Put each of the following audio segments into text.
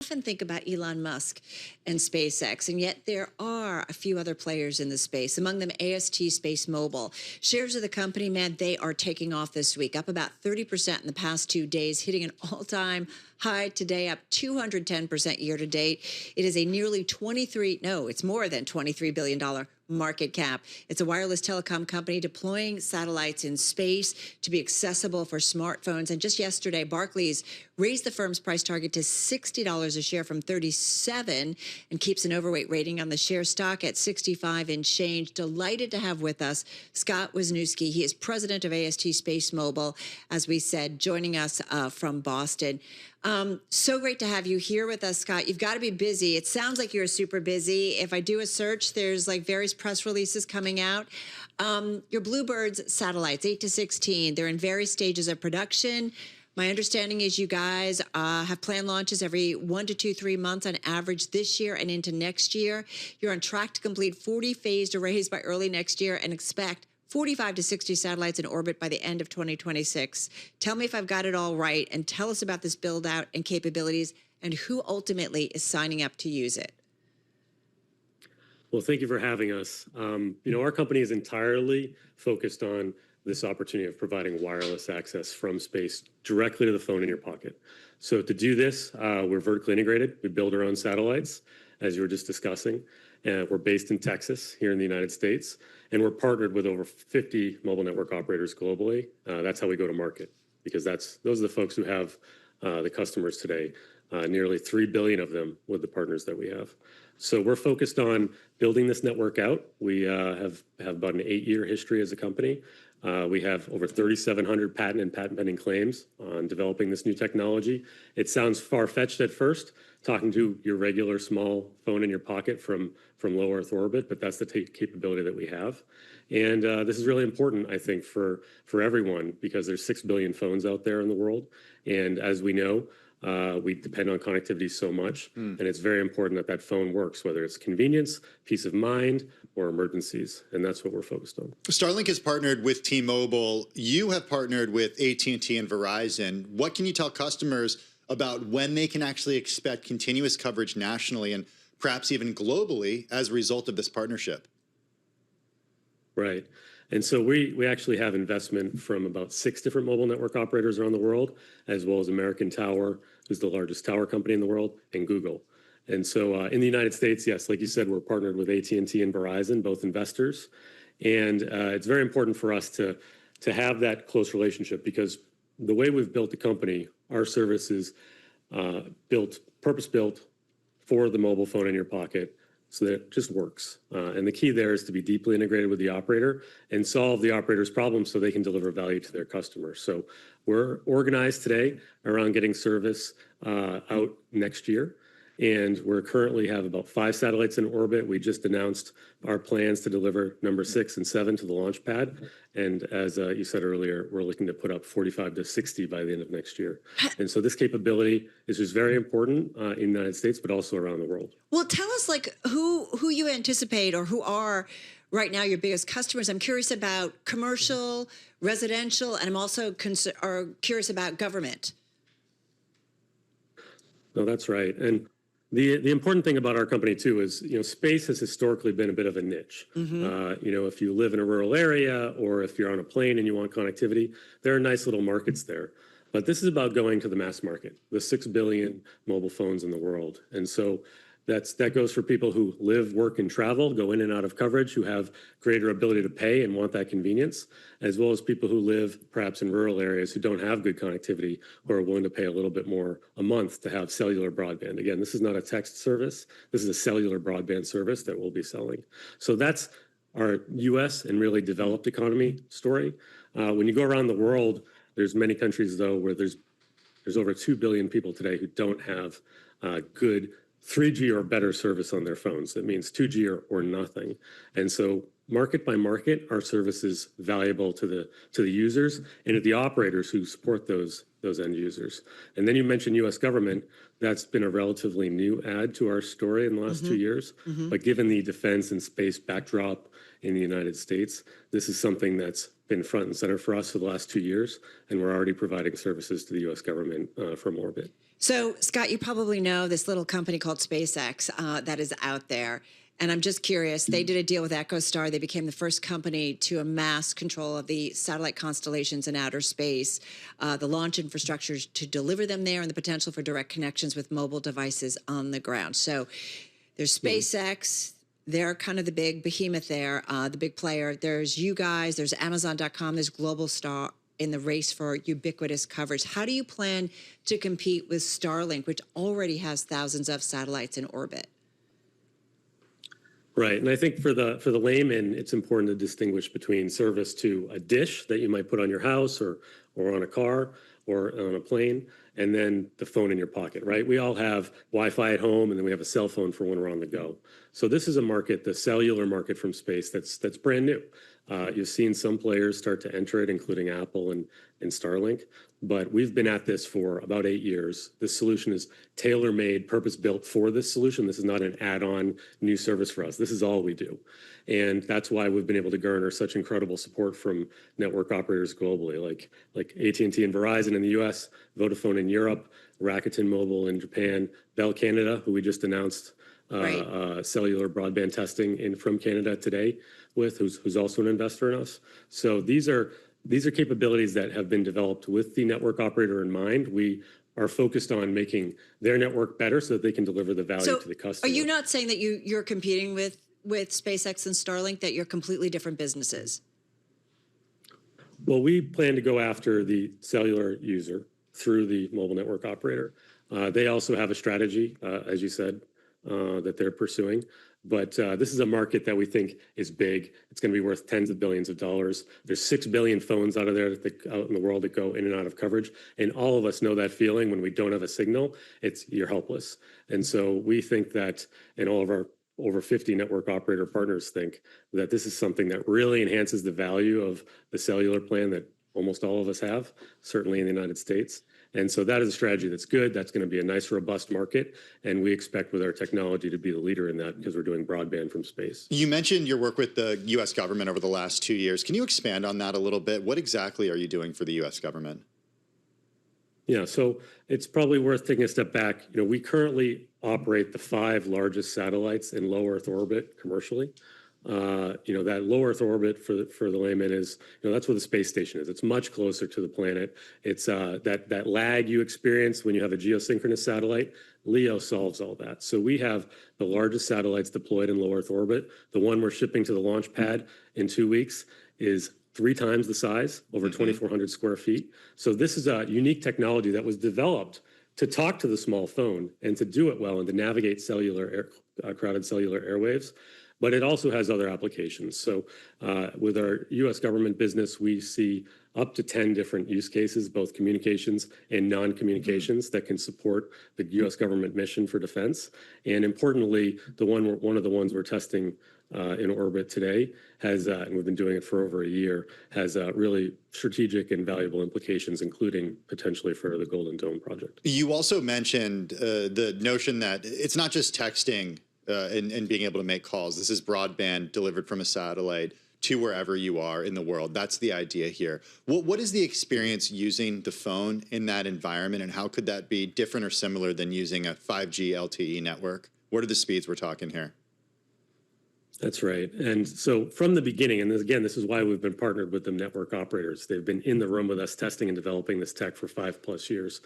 often think about Elon Musk and SpaceX, and yet there are a few other players in the space, among them AST Space Mobile. Shares of the company, man, they are taking off this week, up about 30% in the past 2 days, hitting an all-time high today, up 210% year to date. It is a nearly it's more than $23 billion market cap. It's a wireless telecom company deploying satellites in space to be accessible for smartphones. And just yesterday, Barclays raised the firm's price target to $60 a share from $37 and keeps an overweight rating on the share stock at 65 and change. Delighted to have with us Scott Wisniewski. He is president of AST Space Mobile, as we said, joining us from Boston. So great to have you here with us, Scott. You've got to be busy. It sounds like you're super busy. If I do a search, there's like various press releases coming out. Your Bluebirds satellites, 8 to 16, they're in various stages of production. My understanding is you guys have planned launches every 1 to 2, 3 months on average this year and into next year. You're on track to complete 40 phased arrays by early next year and expect 45 to 60 satellites in orbit by the end of 2026. Tell me if I've got it all right, and tell us about this build out and capabilities and who ultimately is signing up to use it. Well, thank you for having us. Our company is entirely focused on this opportunity of providing wireless access from space directly to the phone in your pocket. So to do this, we're vertically integrated. We build our own satellites, as you were just discussing. We're based in Texas, here in the United States, and we're partnered with over 50 mobile network operators globally. That's how we go to market, because those are the folks who have the customers today, nearly 3 billion of them with the partners that we have. So we're focused on building this network out. We have about an 8-year history as a company. We have over 3,700 patent and patent pending claims on developing this new technology. It sounds far-fetched at first, talking to your regular small phone in your pocket from low Earth orbit, but that's the capability that we have. And this is really important, I think, for everyone, because there's 6 billion phones out there in the world. And as we know, we depend on connectivity so much, and it's very important that that phone works, whether it's convenience, peace of mind, or emergencies, and that's what we're focused on. Starlink has partnered with T-Mobile. You have partnered with AT&T and Verizon. What can you tell customers about when they can actually expect continuous coverage nationally and perhaps even globally as a result of this partnership? Right. And so we actually have investment from about 6 different mobile network operators around the world, as well as American Tower, who's the largest tower company in the world, and Google. And so in the United States, yes, like you said, we're partnered with AT&T and Verizon, both investors. And it's very important for us to have that close relationship, because the way we've built the company, our service is purpose-built for the mobile phone in your pocket, so that it just works. And the key there is to be deeply integrated with the operator and solve the operator's problems so they can deliver value to their customers. So we're organized today around getting service out next year. And we're currently have about 5 satellites in orbit. We just announced our plans to deliver number 6 and 7 to the launch pad. And as you said earlier, we're looking to put up 45 to 60 by the end of next year. And so this capability is just very important in the United States, but also around the world. Well, tell us like who you anticipate or who are right now your biggest customers. I'm curious about commercial, residential, and I'm also curious about government. No, that's right. And the important thing about our company, too, is, space has historically been a bit of a niche. If you live in a rural area or if you're on a plane and you want connectivity, there are nice little markets there. But this is about going to the mass market, the 6 billion mobile phones in the world. And so that goes for people who live, work, and travel, go in and out of coverage, who have greater ability to pay and want that convenience, as well as people who live perhaps in rural areas who don't have good connectivity or are willing to pay a little bit more a month to have cellular broadband. Again, this is not a text service. This is a cellular broadband service that we'll be selling. So that's our U.S. and really developed economy story. When you go around the world, there's many countries, though, where there's over 2 billion people today who don't have good 3G or better service on their phones. That means 2G or nothing. And so market by market, our service is valuable to the users and to the operators who support those end users. And then you mentioned U.S. government. That's been a relatively new add to our story in the last 2 years. But given the defense and space backdrop in the United States, this is something that's been front and center for us for the last 2 years, and we're already providing services to the U.S. government from orbit. So, Scott, you probably know this little company called SpaceX that is out there. And I'm just curious, they did a deal with EchoStar. They became the first company to amass control of the satellite constellations in outer space, the launch infrastructure to deliver them there, and the potential for direct connections with mobile devices on the ground. So there's SpaceX. They're kind of the big behemoth there, the big player. There's you guys, there's Amazon.com, there's Global Star in the race for ubiquitous coverage. How do you plan to compete with Starlink, which already has thousands of satellites in orbit? Right, and I think for the layman, it's important to distinguish between service to a dish that you might put on your house or on a car or on a plane, and then the phone in your pocket. Right, we all have Wi-Fi at home, and then we have a cell phone for when we're on the go. So this is a market, the cellular market from space, that's brand new. You've seen some players start to enter it, including Apple and Starlink, but we've been at this for about 8 years. This solution is tailor-made, purpose-built for this solution. This is not an add-on new service for us. This is all we do. And that's why we've been able to garner such incredible support from network operators globally, like AT&T and Verizon in the US, Vodafone in Europe, Rakuten Mobile in Japan, Bell Canada, who we just announced cellular broadband testing from Canada today with, who's also an investor in us. So these are capabilities that have been developed with the network operator in mind. We are focused on making their network better so that they can deliver the value to the customer. Are you not saying that you're competing with SpaceX and Starlink, that you're completely different businesses? Well, we plan to go after the cellular user through the mobile network operator. They also have a strategy, as you said, that they're pursuing. But this is a market that we think is big. It's going to be worth tens of billions of dollars. There's 6 billion phones out in the world that go in and out of coverage. And all of us know that feeling when we don't have a signal, you're helpless. And so we think that, and all of our over 50 network operator partners think that this is something that really enhances the value of the cellular plan that almost all of us have, certainly in the United States. And so that is a strategy that's good. That's going to be a nice, robust market. And we expect with our technology to be the leader in that because we're doing broadband from space. You mentioned your work with the U.S. government over the last 2 years. Can you expand on that a little bit? What exactly are you doing for the U.S. government? Yeah, so it's probably worth taking a step back. We currently operate the 5 largest satellites in low Earth orbit commercially. That low Earth orbit for the layman is, that's where the space station is. It's much closer to the planet. It's that lag you experience when you have a geosynchronous satellite. LEO solves all that. So we have the largest satellites deployed in low Earth orbit. The one we're shipping to the launch pad in 2 weeks is 3 times the size, over 2,400 square feet. So this is a unique technology that was developed to talk to the small phone and to do it well and to navigate crowded cellular airwaves. But it also has other applications. So with our U.S. government business, we see up to 10 different use cases, both communications and non-communications, that can support the U.S. government mission for defense. And importantly, one of the ones we're testing in orbit today has, and we've been doing it for over a year, has really strategic and valuable implications, including potentially for the Golden Dome project. You also mentioned the notion that it's not just texting and being able to make calls. This is broadband delivered from a satellite to wherever you are in the world. That's the idea here. What is the experience using the phone in that environment, and how could that be different or similar than using a 5G LTE network? What are the speeds we're talking here? That's right. And so from the beginning, and again, this is why we've been partnered with the network operators. They've been in the room with us testing and developing this tech for 5+ years.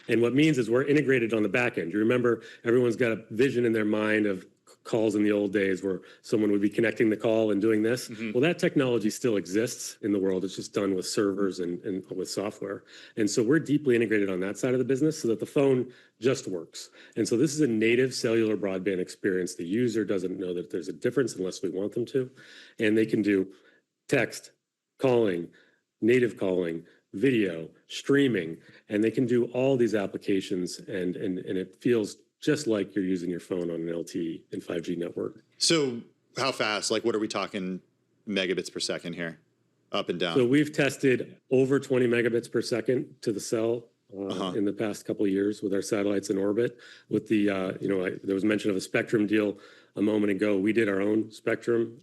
And what means is we're integrated on the back end. You remember, everyone's got a vision in their mind of calls in the old days where someone would be connecting the call and doing this. Well, that technology still exists in the world. It's just done with servers and with software. And so we're deeply integrated on that side of the business so that the phone just works. And so this is a native cellular broadband experience. The user doesn't know that there's a difference unless we want them to. And they can do text, calling, native calling, video, streaming, and they can do all these applications, and it feels just like you're using your phone on an LTE and 5G network. So how fast? Like, what are we talking megabits per second here? Up and down? So we've tested over 20 megabits per second to the cell in the past couple of years with our satellites in orbit. With the, there was mention of a spectrum deal a moment ago. We did our own spectrum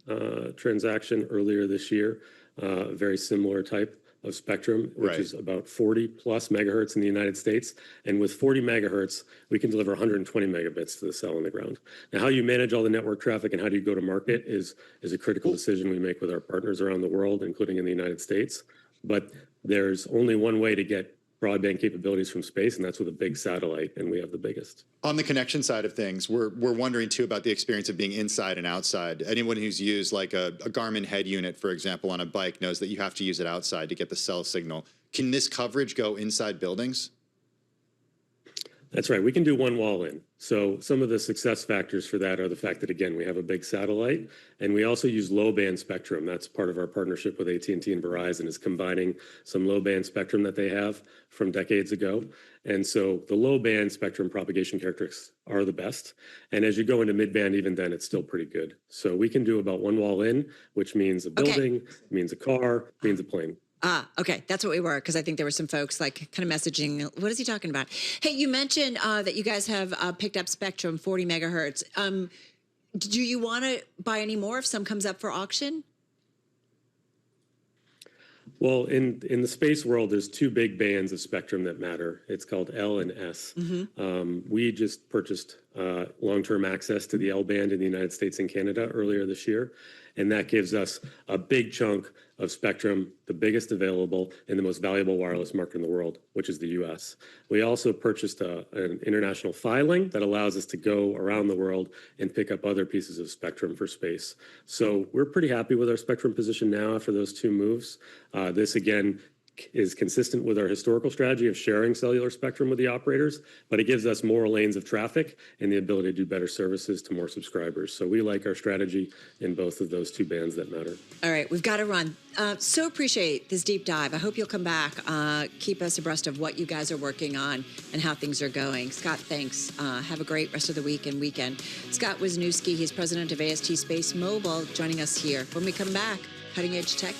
transaction earlier this year, very similar type of spectrum, which Right. is about 40 plus megahertz in the United States. And with 40 megahertz, we can deliver 120 megabits to the cell on the ground. Now, how you manage all the network traffic and how do you go to market is a critical decision we make with our partners around the world, including in the United States. But there's only one way to get broadband capabilities from space, and that's with a big satellite, and we have the biggest. On the connection side of things, we're wondering too about the experience of being inside and outside. Anyone who's used like a Garmin head unit, for example, on a bike knows that you have to use it outside to get the cell signal. Can this coverage go inside buildings? That's right. We can do one wall in. So some of the success factors for that are the fact that, again, we have a big satellite, and we also use low-band spectrum. That's part of our partnership with AT&T and Verizon, is combining some low-band spectrum that they have from decades ago. And so the low-band spectrum propagation characteristics are the best. And as you go into mid-band, even then, it's still pretty good. So we can do about one wall in, which means a building, means a car, means a plane. Okay. That's what we were, because I think there were some folks like kind of messaging, what is he talking about? Hey, you mentioned that you guys have picked up spectrum, 40 megahertz. Do you want to buy any more if some comes up for auction? Well, in the space world, there's two big bands of spectrum that matter. It's called L and S. We just purchased long-term access to the L band in the United States and Canada earlier this year, and that gives us a big chunk of spectrum, the biggest available in the most valuable wireless market in the world, which is the U.S. We also purchased an international filing that allows us to go around the world and pick up other pieces of spectrum for space. So we're pretty happy with our spectrum position now after those two moves. This, again, is consistent with our historical strategy of sharing cellular spectrum with the operators, but it gives us more lanes of traffic and the ability to do better services to more subscribers. So we like our strategy in both of those two bands that matter. All right, we've got to run. So appreciate this deep dive. I hope you'll come back, keep us abreast of what you guys are working on and how things are going. Scott, thanks. Have a great rest of the week and weekend. Scott Wisniewski, he's president of AST Space Mobile, joining us here. When we come back, Cutting Edge Tech.